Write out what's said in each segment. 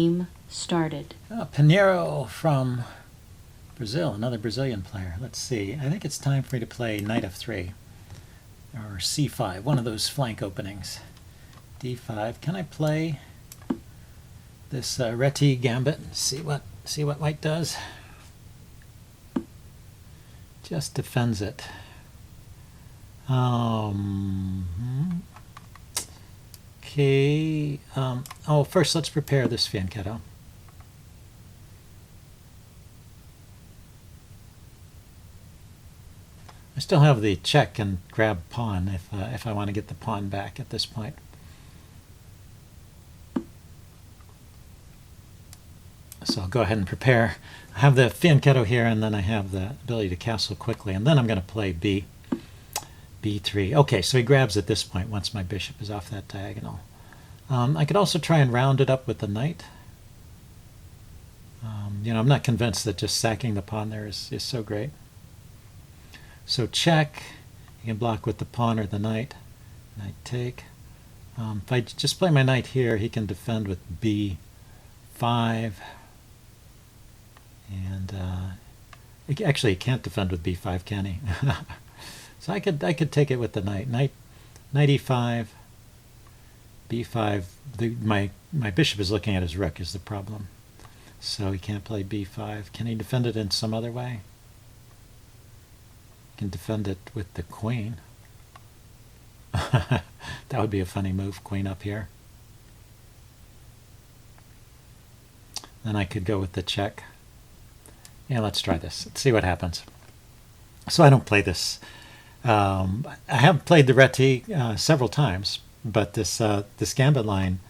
Game started. Pinheiro from Brazil, another Brazilian player. Let's see. I think it's time for me to play knight f3 or c5, one of those flank openings. d5. Can I play this Reti gambit and see what white does? Just defends it. Okay. First let's prepare this fianchetto. I still have the check and grab pawn if I want to get the pawn back at this point. So I'll go ahead and prepare. I have the fianchetto here, and then I have the ability to castle quickly, and then I'm going to play b3. Okay, so he grabs at this point once my bishop is off that diagonal. I could also try and round it up with the knight. I'm not convinced that just sacking the pawn there is so great. So check, you can block with the pawn or the knight. Knight take. If I just play my knight here, he can defend with b5. And actually, he can't defend with b5, can he? So I could take it with the knight. Knight e5, b5. My bishop is looking at his rook is the problem. So he can't play b5. Can he defend it in some other way? He can defend it with the queen. That would be a funny move, queen up here. Then I could go with the check. Yeah, let's try this. Let's see what happens. So I don't play this. I have played the Reti several times, but this gambit line,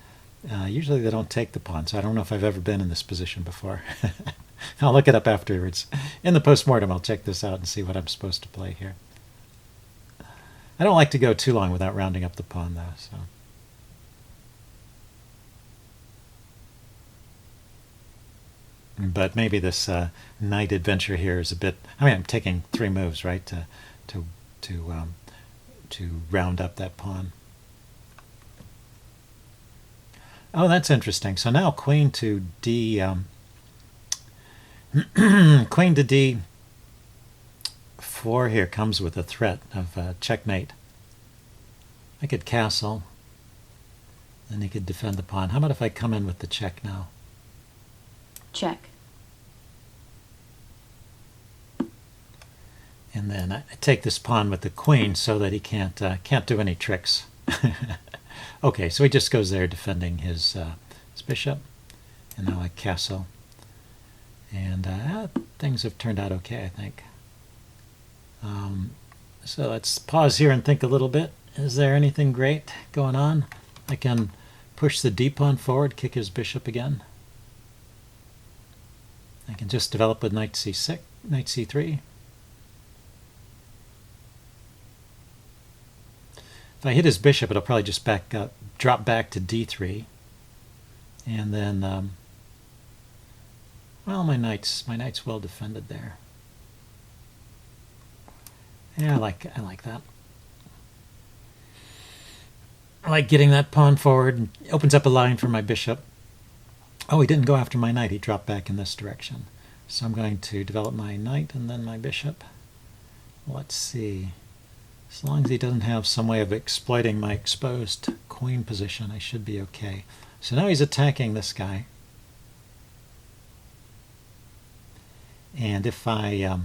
usually they don't take the pawn, so I don't know if I've ever been in this position before. I'll look it up afterwards. In the postmortem, I'll check this out and see what I'm supposed to play here. I don't like to go too long without rounding up the pawn, though. So. But maybe this knight adventure here is a bit. I mean, I'm taking 3 moves, right, to round up that pawn. Oh, that's interesting. So now queen to d. Queen to d4 here comes with a threat of checkmate. I could castle, and he could defend the pawn. How about if I come in with the check now? Check. And then I take this pawn with the queen so that he can't do any tricks. Okay, so he just goes there defending his bishop, and now I castle. And things have turned out okay, I think. So let's pause here and think a little bit. Is there anything great going on? I can push the d-pawn forward, kick his bishop again. I can just develop with knight c6, knight c3. If I hit his bishop, it'll probably just drop back to d3, and then, well, my knight's well defended there. Yeah, I like that. I like getting that pawn forward, and opens up a line for my bishop. Oh, he didn't go after my knight. He dropped back in this direction. So I'm going to develop my knight and then my bishop. Let's see. As long as he doesn't have some way of exploiting my exposed queen position, I should be okay. So now he's attacking this guy. And if I...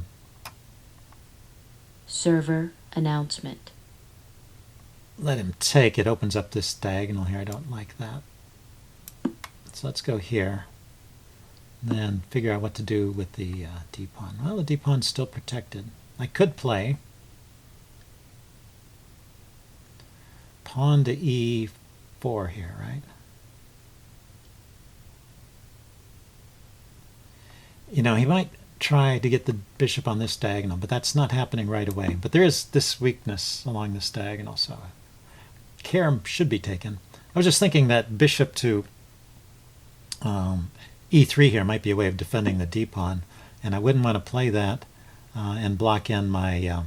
Server announcement. let him take, it opens up this diagonal here. I don't like that. So let's go here. Then figure out what to do with the d-pawn. Well, the d-pawn's still protected. I could play pawn to e4 here, right? You know, he might try to get the bishop on this diagonal, but that's not happening right away. But there is this weakness along this diagonal, so care should be taken. I was just thinking that bishop to e3 here might be a way of defending the d-pawn, and I wouldn't want to play that and block in my,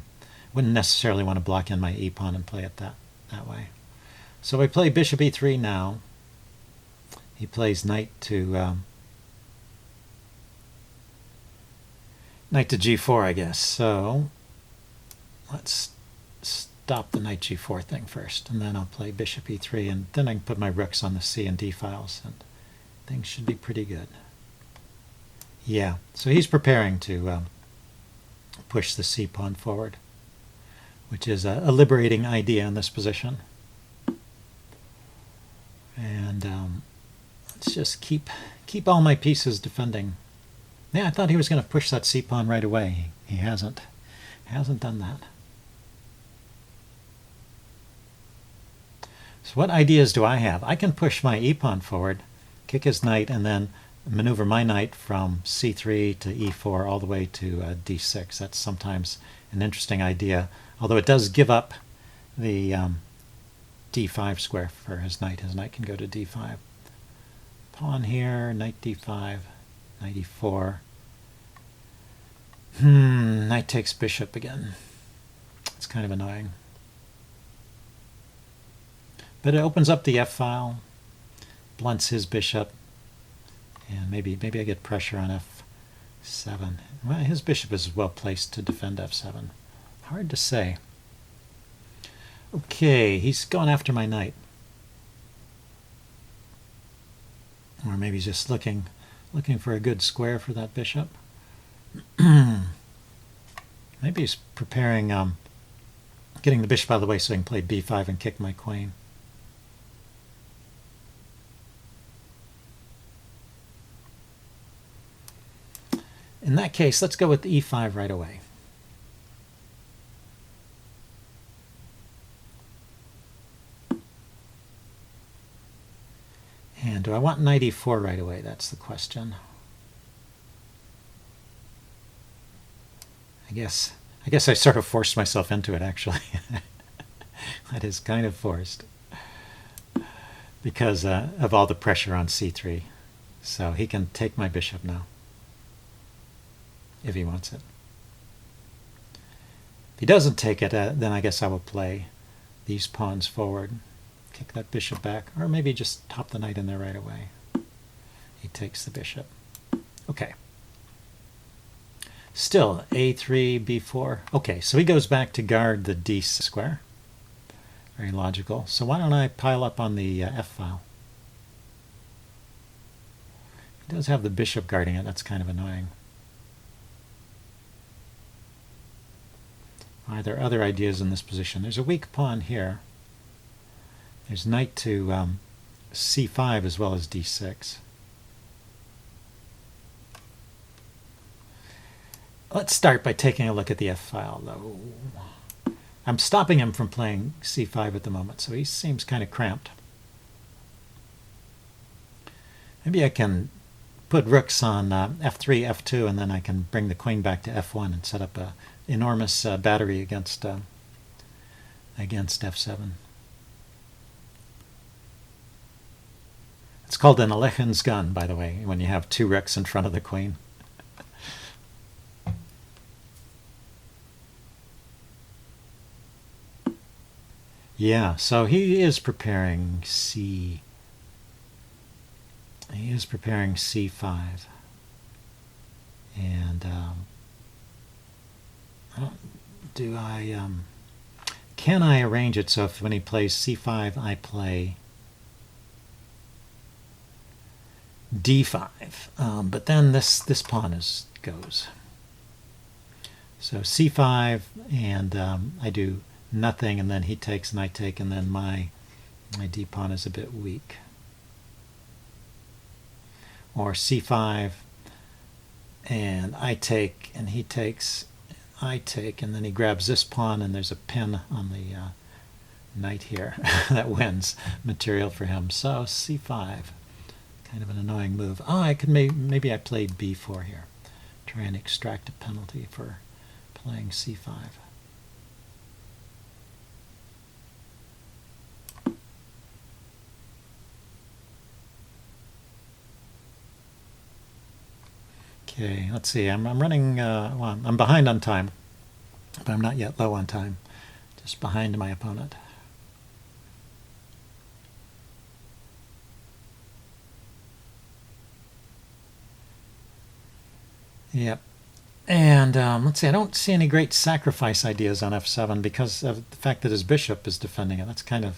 wouldn't necessarily want to block in my e-pawn and play it that way. So I play bishop e3 now, he plays knight to g4, I guess. So let's stop the knight g4 thing first, and then I'll play bishop e3, and then I can put my rooks on the c and d files, and things should be pretty good. Yeah, so he's preparing to push the c pawn forward, which is a liberating idea in this position. And let's just keep all my pieces defending. Yeah, I thought he was going to push that c pawn right away. He hasn't done that. So what ideas do I have? I can push my e pawn forward, kick his knight, and then maneuver my knight from c3 to e4 all the way to d6. That's sometimes an interesting idea, although it does give up the d5 square for his knight. His knight can go to d5. Pawn here, knight d5, knight e4. Knight takes bishop again. It's kind of annoying. But it opens up the f file, blunts his bishop, and maybe I get pressure on f7. Well, his bishop is well placed to defend f7. Hard to say. Okay, he's going after my knight. Or maybe he's just looking for a good square for that bishop. Maybe he's preparing, getting the bishop out of the way so I can play b5 and kick my queen. In that case, let's go with e5 right away. And do I want knight e4 right away? That's the question. I guess I sort of forced myself into it, actually. That is kind of forced because of all the pressure on c3. So he can take my bishop now if he wants it. If he doesn't take it, then I guess I will play these pawns forward, kick that bishop back, or maybe just top the knight in there right away. He takes the bishop. Okay. Still, a3, b4. Okay, so he goes back to guard the d square. Very logical. So why don't I pile up on the f file? He does have the bishop guarding it. That's kind of annoying. Are there other ideas in this position? There's a weak pawn here. There's knight to c5 as well as d6. Let's start by taking a look at the f file, though. I'm stopping him from playing c5 at the moment, so he seems kind of cramped. Maybe I can put rooks on f3, f2, and then I can bring the queen back to f1 and set up an enormous battery against f7. It's called an Alechen's gun, by the way, when you have two rooks in front of the queen. Yeah, so he is preparing c5. And can I arrange it so if when he plays c5 I play d5, but then this pawn goes. So c5, and I do nothing, and then he takes and I take, and then my d pawn is a bit weak. Or c5, and I take, and he takes, I take, and then he grabs this pawn, and there's a pin on the knight here that wins material for him. So c5, kind of an annoying move. Oh, I could maybe I played b4 here, try and extract a penalty for playing c5. Okay, let's see. I'm running. Well, I'm behind on time, but I'm not yet low on time. Just behind my opponent. Yep. And let's see, I don't see any great sacrifice ideas on f7 because of the fact that his bishop is defending it. That's kind of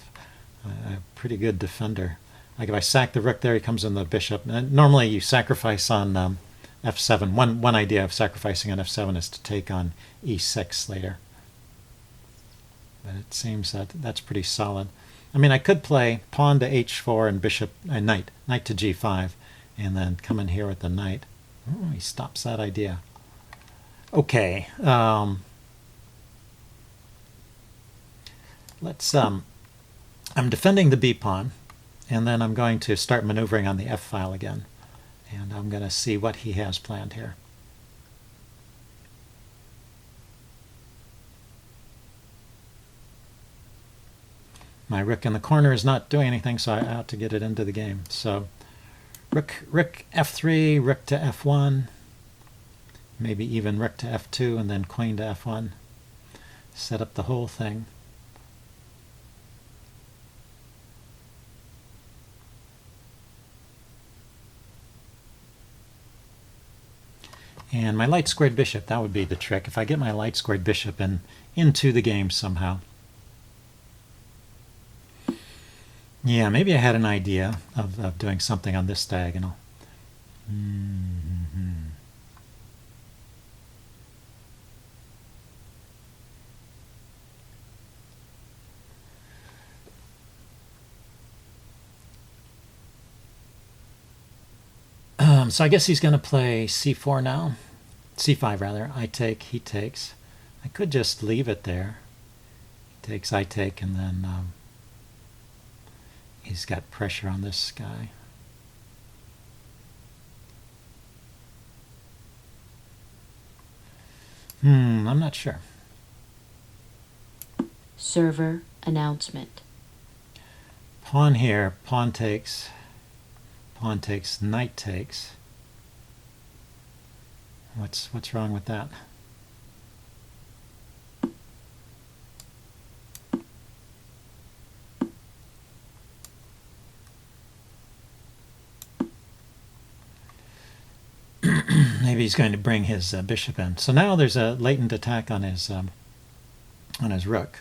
a pretty good defender. Like if I sack the rook there, he comes in the bishop. And normally you sacrifice on f7. One idea of sacrificing on f7 is to take on e6 later. But it seems that that's pretty solid. I mean, I could play pawn to h4 and bishop, knight to g5, and then come in here with the knight. Oh, he stops that idea. Okay. Let's. I'm defending the b pawn, and then I'm going to start maneuvering on the f file again, and I'm going to see what he has planned here. My rook in the corner is not doing anything, so I ought to get it into the game. So rook f3, rook to f1, maybe even rook to f2, and then queen to f1. Set up the whole thing. And my light squared bishop, that would be the trick. If I get my light squared bishop into the game somehow. Yeah, maybe I had an idea of doing something on this diagonal. So I guess he's going to play c4 now. c5 rather. I take, he takes. I could just leave it there. He takes, I take, and then he's got pressure on this guy. I'm not sure. Server announcement. Pawn here, pawn takes, knight takes. What's wrong with that? Maybe he's going to bring his bishop in. So now there's a latent attack on his rook.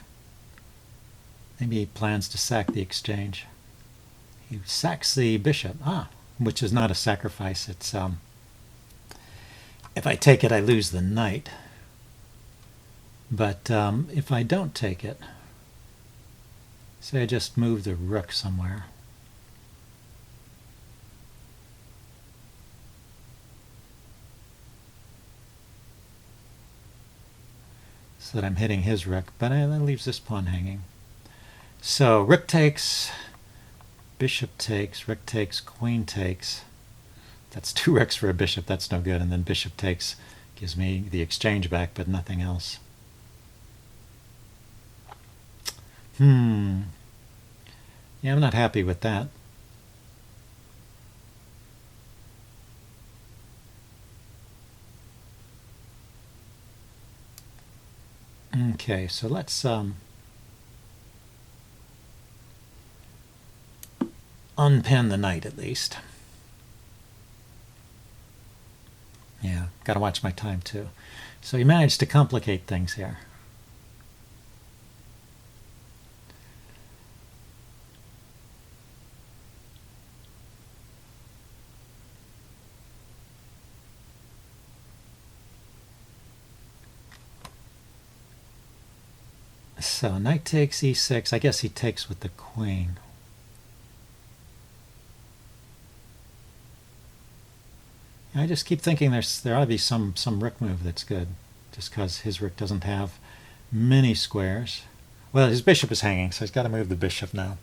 Maybe he plans to sack the exchange. He sacks the bishop. Which is not a sacrifice. It's if I take it, I lose the knight. But if I don't take it, say I just move the rook somewhere. So that I'm hitting his rook, but that leaves this pawn hanging. So rook takes, bishop takes, rook takes, queen takes. That's 2 rooks for a bishop, that's no good. And then bishop takes gives me the exchange back, but nothing else. Yeah, I'm not happy with that. Okay, so let's unpin the knight at least. Yeah, got to watch my time too. So he managed to complicate things here. So knight takes e6. I guess he takes with the queen. I just keep thinking there ought to be some rook move that's good, just because his rook doesn't have many squares. Well, his bishop is hanging, so he's got to move the bishop now.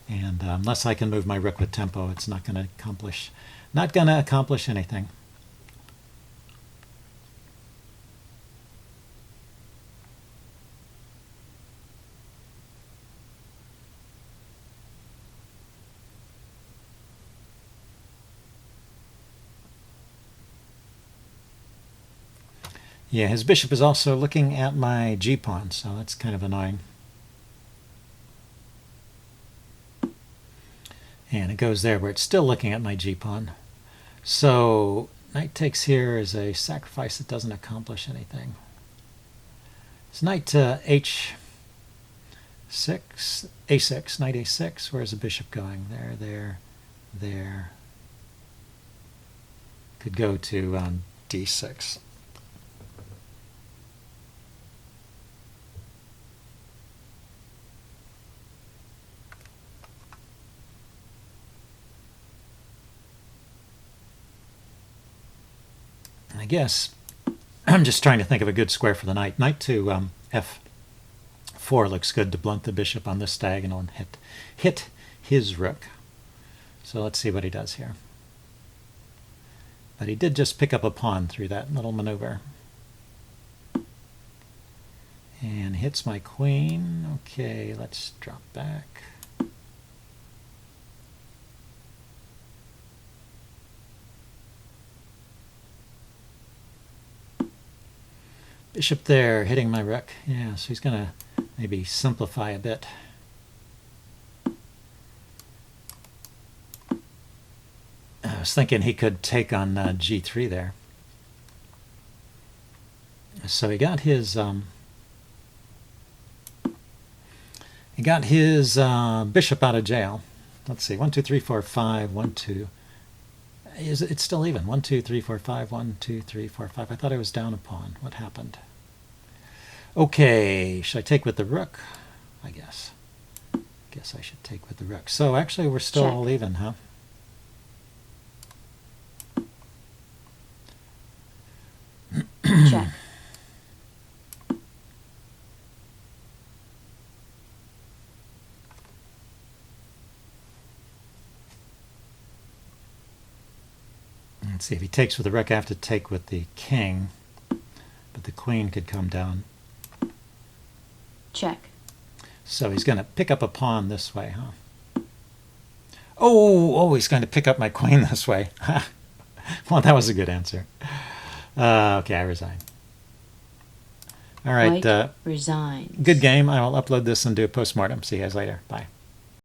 And unless I can move my rook with tempo, it's not going to accomplish anything. Yeah, his bishop is also looking at my g-pawn, so that's kind of annoying. And it goes there where it's still looking at my g-pawn. So Knight takes here is a sacrifice that doesn't accomplish anything. It's knight to h6, a6, knight a6. Where's the bishop going? There. Could go to d6. I guess I'm just trying to think of a good square for the knight. Knight to f4 looks good to blunt the bishop on this diagonal and hit his rook. So let's see what he does here. But he did just pick up a pawn through that little maneuver. And hits my queen. Okay, let's drop back. Bishop there, hitting my rook. Yeah, so he's going to maybe simplify a bit. I was thinking he could take on g3 there. So he got his bishop out of jail. Let's see, 1, 2, 3, 4, 5, 1, 2. It's still even. 1, 2, 3, 4, 5, 1, 2, 3, 4, 5. I thought I was down a pawn. What happened? Okay, should I take with the rook? I guess. Guess I should take with the rook. So actually we're still all even, huh? Check. Let's see, if he takes with the rook, I have to take with the king, but the queen could come down. Check. So he's going to pick up a pawn this way, huh? Oh, he's going to pick up my queen this way. Well, that was a good answer. Okay, I resign. All right. White resigns. Good game. I will upload this and do a postmortem. See you guys later. Bye.